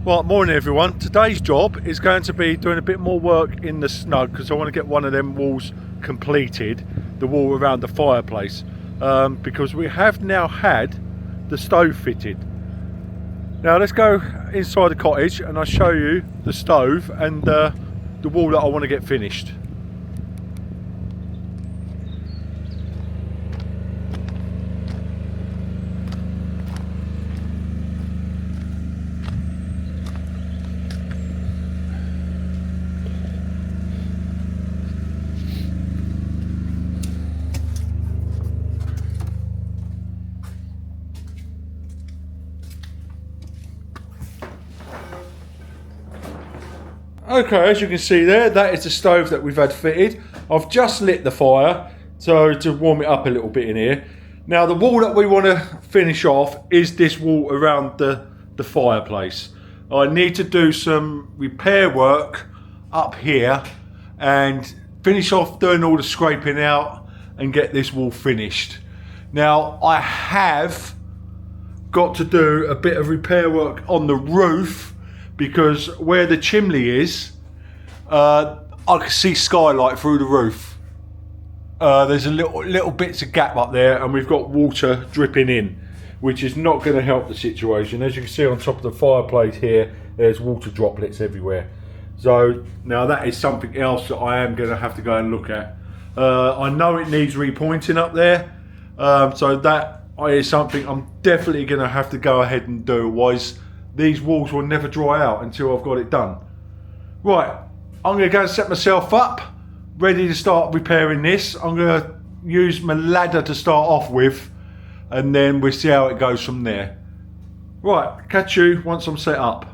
Well, morning everyone. Today's job is going to be doing a bit more work in the Snug because I want to get one of them walls completed, the wall around the fireplace, because we have now had the stove fitted. Now let's go inside the cottage and I'll show you the stove and the wall that I want to get finished. Okay, as you can see there, that is the stove that we've had fitted. I've just lit the fire to warm it up a little bit in here. Now the wall that we want to finish off is this wall around the fireplace. I need to do some repair work up here and finish off doing all the scraping out and get this wall finished. Now I have got to do a bit of repair work on the roof, because where the chimney is, I can see skylight through the roof. There's a little bits of gap up there and we've got water dripping in, which is not going to help the situation. As you can see on top of the fireplace here, there's water droplets everywhere. So now that is something else that I am going to have to go and look at. I know it needs repointing up there, so that is something I'm definitely going to have to go ahead and do, otherwise these walls will never dry out until I've got it done. Right, I'm going to go and set myself up, ready to start repairing this. I'm going to use my ladder to start off with, and then we'll see how it goes from there. Right, catch you once I'm set up.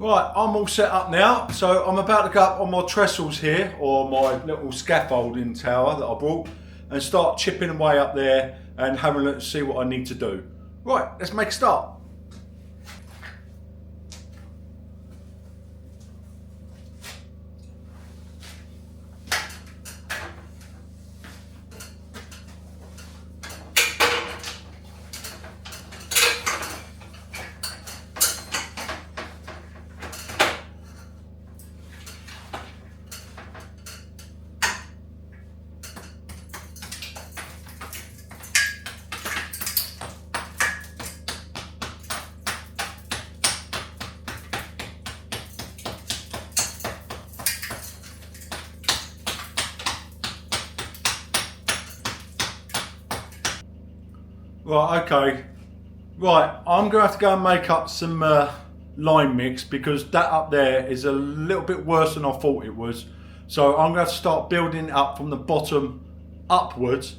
Right, I'm all set up now, so I'm about to go up on my trestles here, or my little scaffolding tower that I brought, and start chipping away up there and having a look to see what I need to do. Right, let's make a start. Right, okay. Right, I'm going to have to go and make up some lime mix, because that up there is a little bit worse than I thought it was. So I'm going to have to start building it up from the bottom upwards,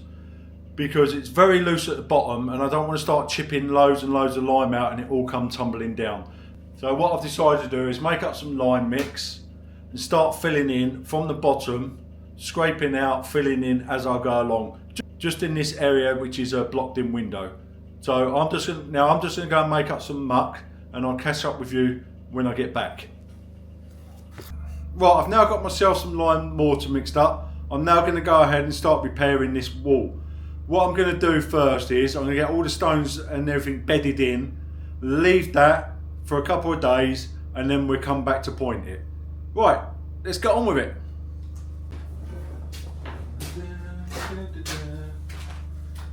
because it's very loose at the bottom and I don't want to start chipping loads and loads of lime out and it all come tumbling down. So what I've decided to do is make up some lime mix and start filling in from the bottom, scraping out, filling in as I go along. Just in this area which is a blocked in window. So I'm just going to go and make up some muck, and I'll catch up with you when I get back. Right, I've now got myself some lime mortar mixed up. I'm now going to go ahead and start repairing this wall. What I'm going to do first is I'm going to get all the stones and everything bedded in, leave that for a couple of days, and then we'll come back to point it. Right, let's get on with it.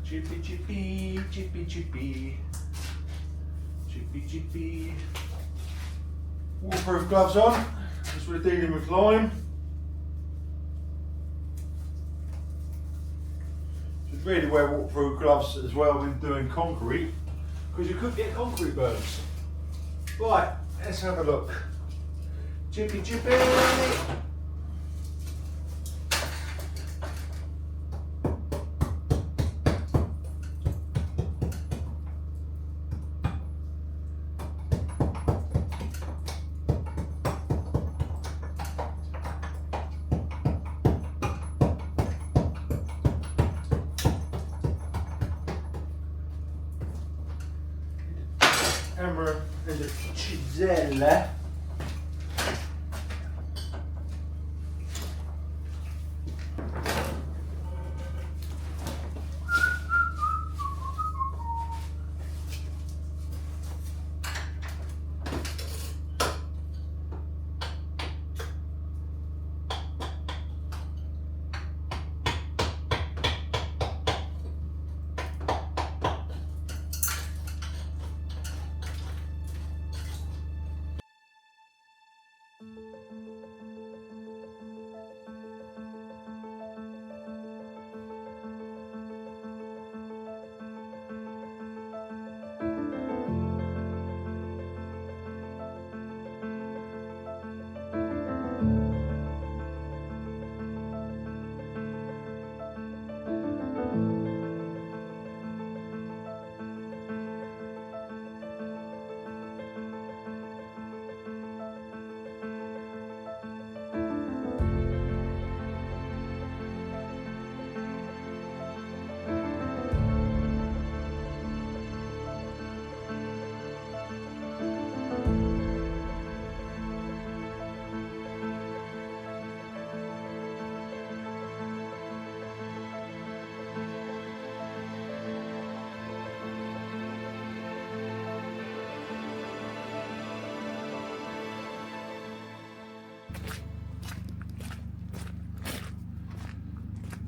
Chippy chippy, chippy chippy, chippy chippy. Waterproof gloves on, as we're dealing with lime. Should really wear waterproof gloves as well when doing concrete, because you could get concrete burns. Right, let's have a look. Chippy chippy. Hammer and a chisel.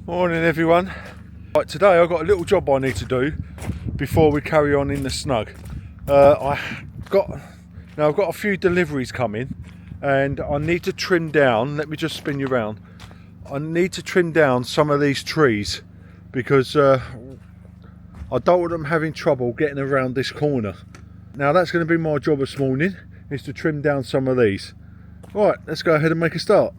Morning everyone. Right, today I've got a little job I need to do before we carry on in the Snug. I've got a few deliveries coming and I need to trim down, let me just spin you around. I need to trim down some of these trees because I don't want them having trouble getting around this corner. Now that's going to be my job this morning, is to trim down some of these. Right, let's go ahead and make a start.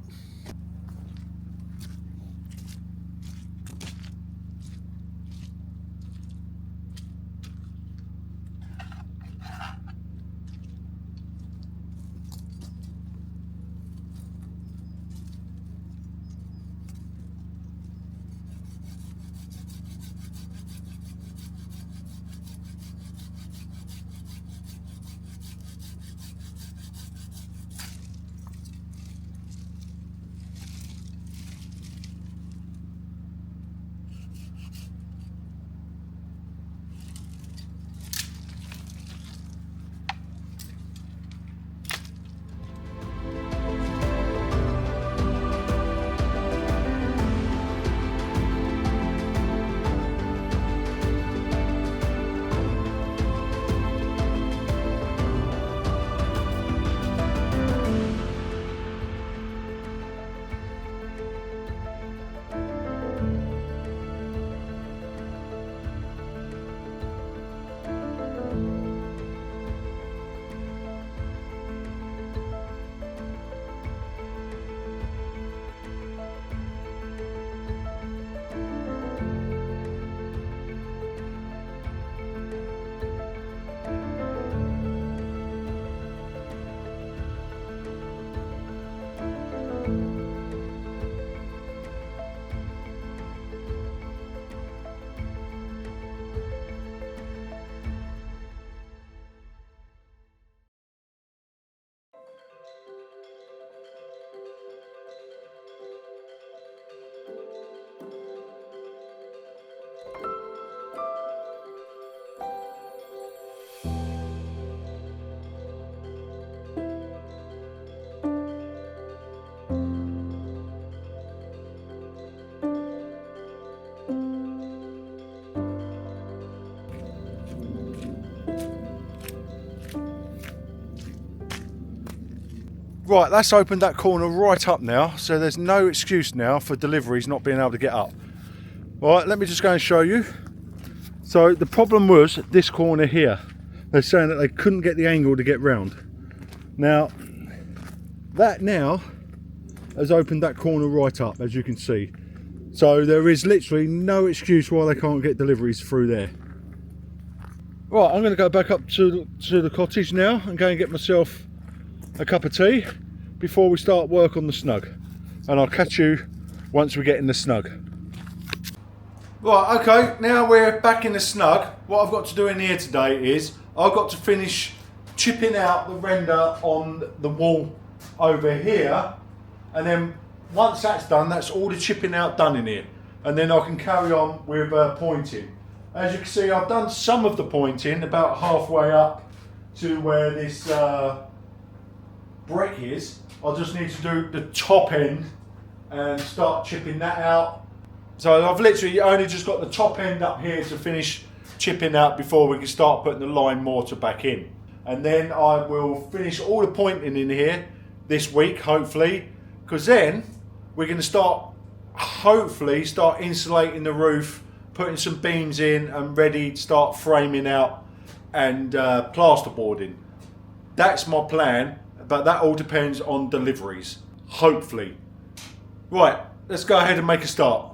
Right, that's opened that corner right up now, so there's no excuse now for deliveries not being able to get up. Right, let me just go and show you. So the problem was this corner here. They're saying that they couldn't get the angle to get round. Now, that now has opened that corner right up, as you can see. So there is literally no excuse why they can't get deliveries through there. Right, I'm going to go back up to the cottage now and go and get myself a cup of tea before we start work on the Snug, and I'll catch you once we get in the Snug. Right, okay, now we're back in the Snug. What I've got to do in here today is I've got to finish chipping out the render on the wall over here, and then once that's done, that's all the chipping out done in here, and then I can carry on with pointing. As you can see, I've done some of the pointing about halfway up to where this brick is. I just need to do the top end and start chipping that out. So I've literally only just got the top end up here to finish chipping out before we can start putting the lime mortar back in. And then I will finish all the pointing in here this week, hopefully, because then we're going to start insulating the roof, putting some beams in and ready to start framing out and plasterboarding. That's my plan. But that all depends on deliveries, hopefully. Right, let's go ahead and make a start.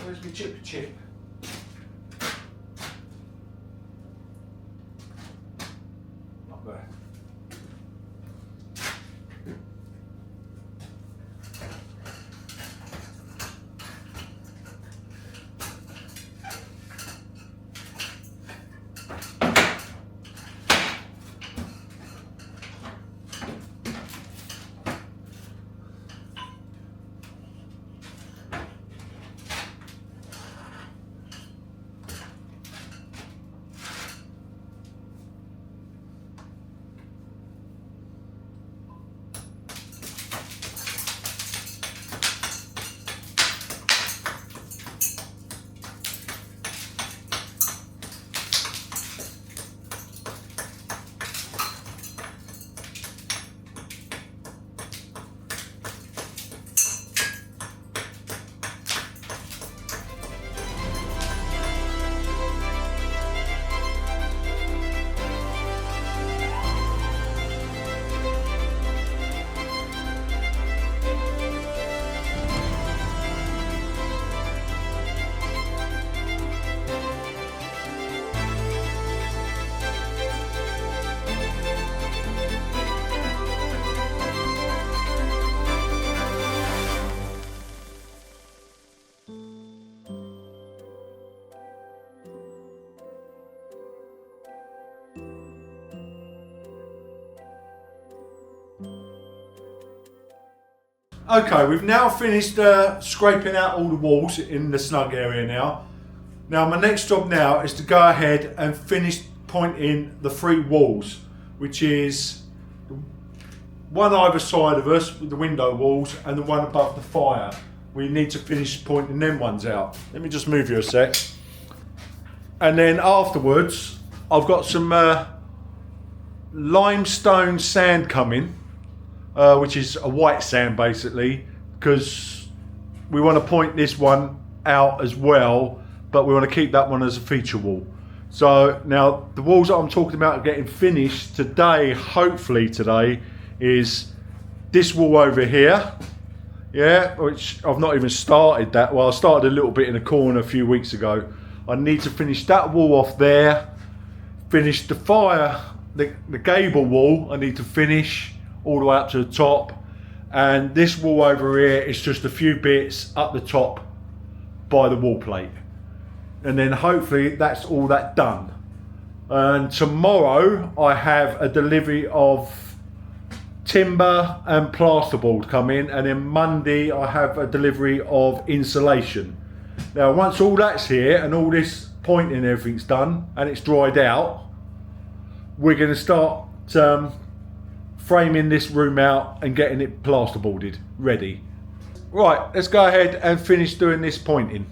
Where's my chip? Not there. Okay, we've now finished scraping out all the walls in the Snug area now. Now my next job now is to go ahead and finish pointing the 3 walls, which is one either side of us with the window walls and the one above the fire. We need to finish pointing them ones out. Let me just move you a sec. And then afterwards, I've got some limestone sand coming, which is a white sand basically, because we want to point this one out as well, but we want to keep that one as a feature wall. So now the walls that I'm talking about getting finished today, hopefully today, is this wall over here. Yeah, which I've not even started that. Well, I started a little bit in the corner a few weeks ago. I need to finish that wall off there. Finish the fire, the gable wall I need to finish all the way up to the top. And this wall over here is just a few bits up the top by the wall plate. And then hopefully that's all that done. And tomorrow I have a delivery of timber and plasterboard coming, and then Monday I have a delivery of insulation. Now once all that's here and all this pointing and everything's done and it's dried out, we're going to start framing this room out and getting it plasterboarded ready. Right, let's go ahead and finish doing this pointing.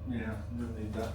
Yeah, we'll need that.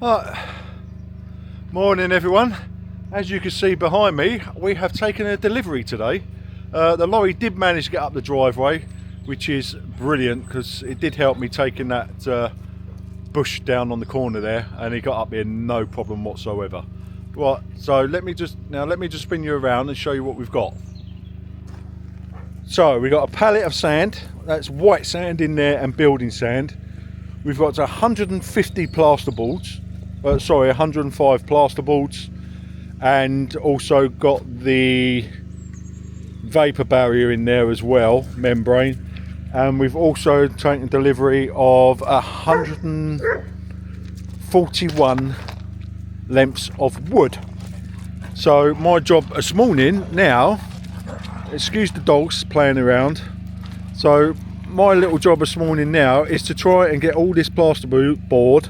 Right. Morning everyone. As you can see behind me, we have taken a delivery today. The lorry did manage to get up the driveway, which is brilliant because it did help me taking that bush down on the corner there, and he got up here no problem whatsoever. Right, so let me just spin you around and show you what we've got. So we got a pallet of sand, that's white sand in there and building sand. We've got 150 plasterboards, 105 plasterboards, and also got the vapor barrier in there as well, membrane. And we've also taken delivery of 141 lengths of wood. So my job this morning now, excuse the dogs playing around, so my little job this morning now is to try and get all this plasterboard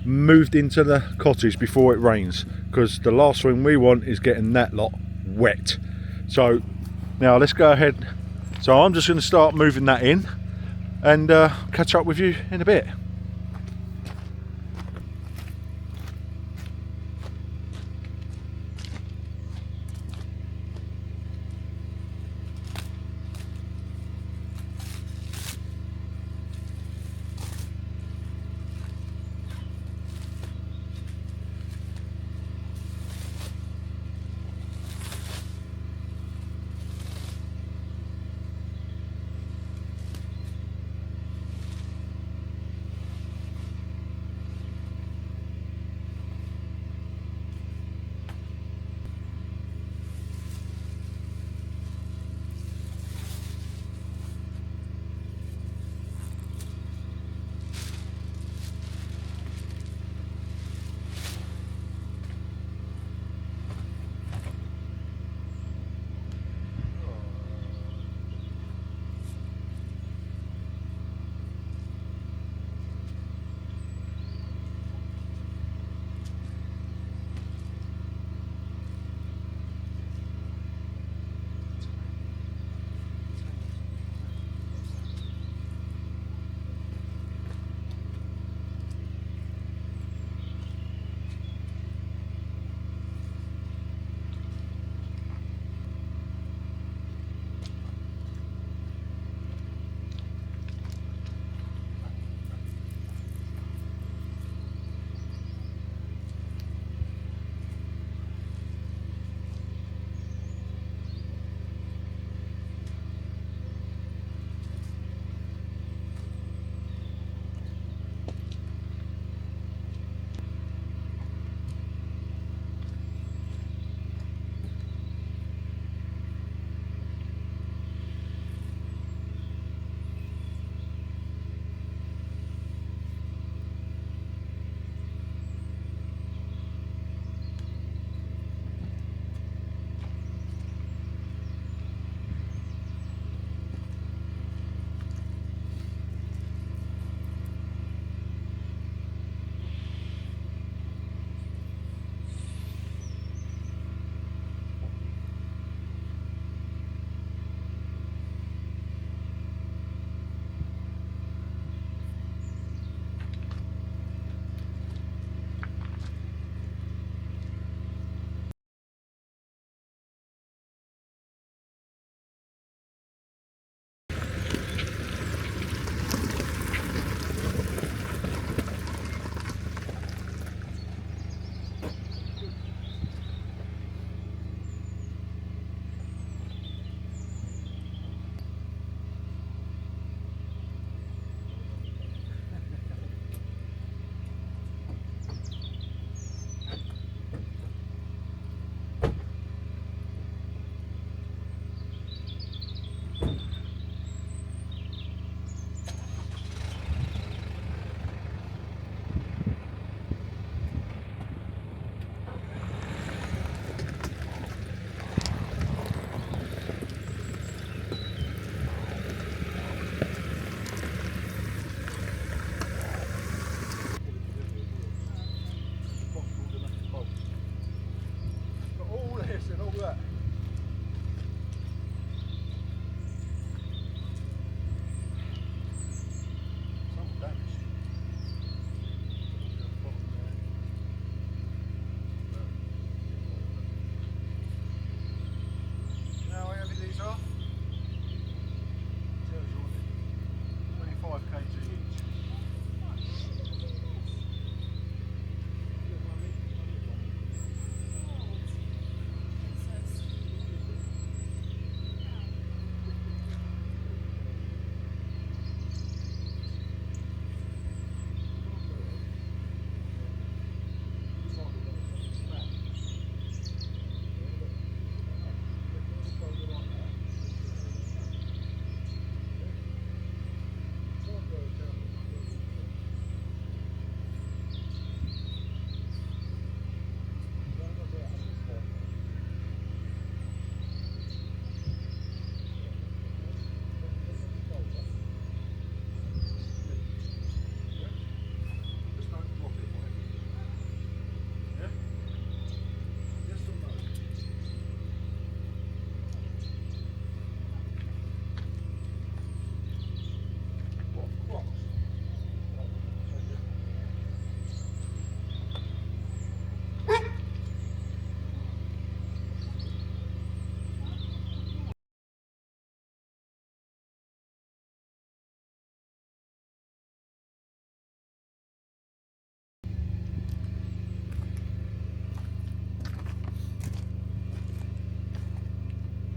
moved into the cottage before it rains, because the last thing we want is getting that lot wet. So now let's go ahead. So I'm just going to start moving that in and catch up with you in a bit.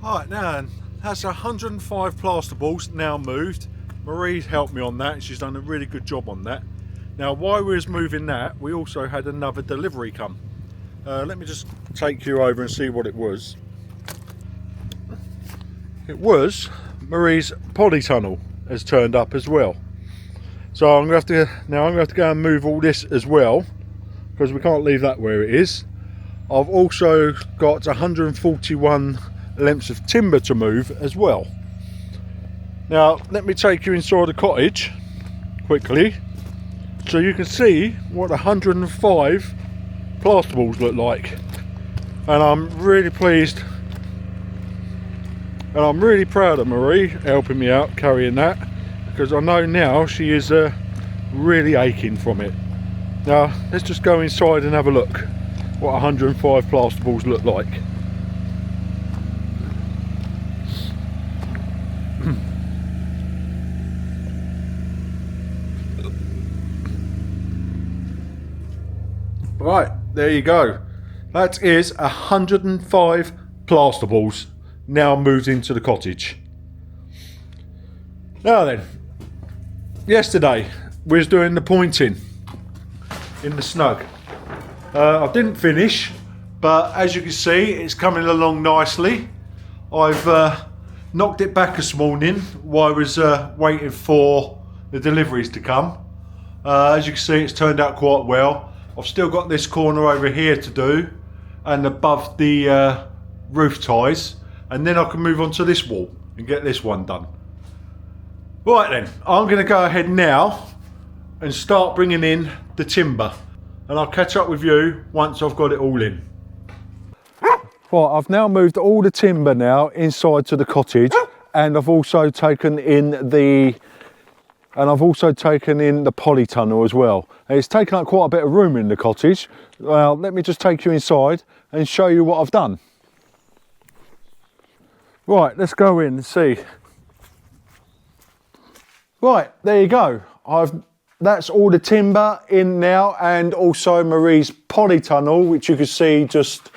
Alright, now then, that's 105 plasterboards now moved. Marie's helped me on that and she's done a really good job on that. Now while we was moving that, we also had another delivery come. Let me just take you over and see what it was. It was Marie's polytunnel has turned up as well. So I'm going to have to go and move all this as well, because we can't leave that where it is. I've also got 141 lengths of timber to move as well. Now let me take you inside the cottage quickly so you can see what 105 plasterboards look like. And I'm really pleased and I'm really proud of Marie helping me out carrying that, because I know now she is really aching from it. Now let's just go inside and have a look what 105 plasterboards look like. Right, there you go. That is 105 plasterboards now moved into the cottage. Now then, yesterday we was doing the pointing in the Snug. I didn't finish, but as you can see it's coming along nicely. I've knocked it back this morning while I was waiting for the deliveries to come. As you can see, it's turned out quite well. I've still got this corner over here to do and above the roof ties, and then I can move on to this wall and get this one done. Right then, I'm going to go ahead now and start bringing in the timber, and I'll catch up with you once I've got it all in. Right, I've now moved all the timber now inside to the cottage, and I've also taken in the polytunnel as well. And it's taken up quite a bit of room in the cottage. Well, let me just take you inside and show you what I've done. Right, let's go in and see. Right, there you go. That's all the timber in now, and also Marie's polytunnel, which you can see just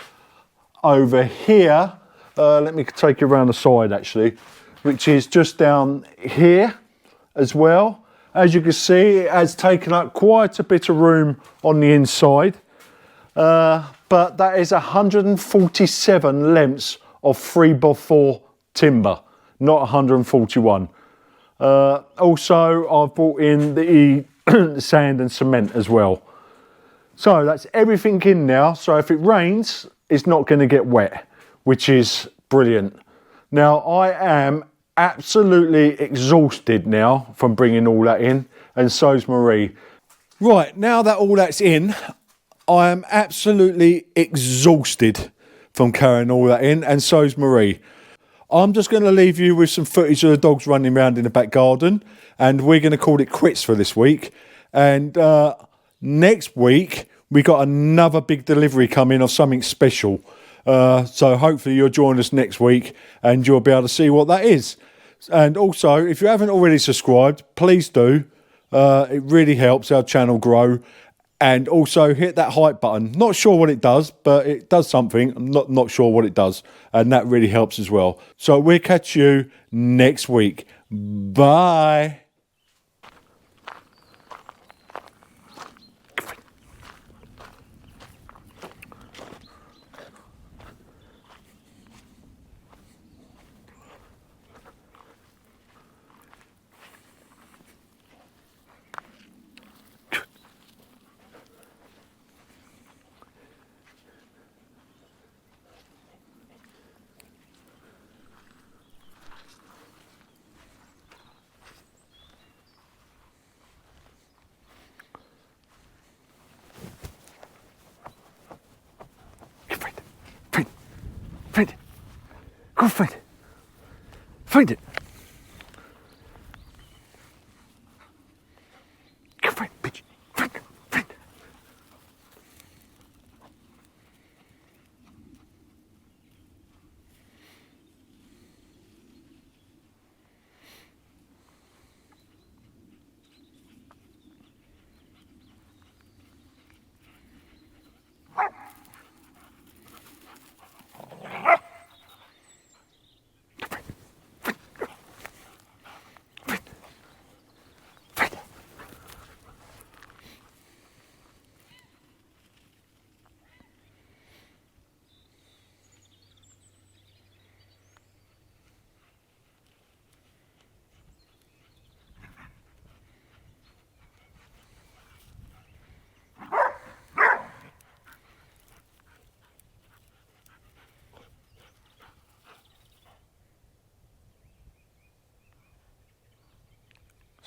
over here. Let me take you around the side actually, which is just down here as well. As you can see, it has taken up quite a bit of room on the inside, but that is 147 lengths of 3x4 timber, not 141. Also, I've brought in the sand and cement as well. So that's everything in now. So if it rains, it's not going to get wet, which is brilliant. Now I am absolutely exhausted now from bringing all that in, and so's Marie. Right, now that all that's in, I am absolutely exhausted from carrying all that in, and so's Marie. I'm just going to leave you with some footage of the dogs running around in the back garden, and we're going to call it quits for this week. And next week we got another big delivery coming of something special. So hopefully you'll join us next week and you'll be able to see what that is. And also, if you haven't already subscribed, please do. It really helps our channel grow. And also hit that hype button. Not sure what it does, but it does something. I'm not sure what it does. And that really helps as well. So we'll catch you next week. Bye. Find it. Go find it. Find it. Go find it, bitch. Find it. Find it.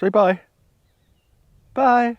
Say bye. Bye.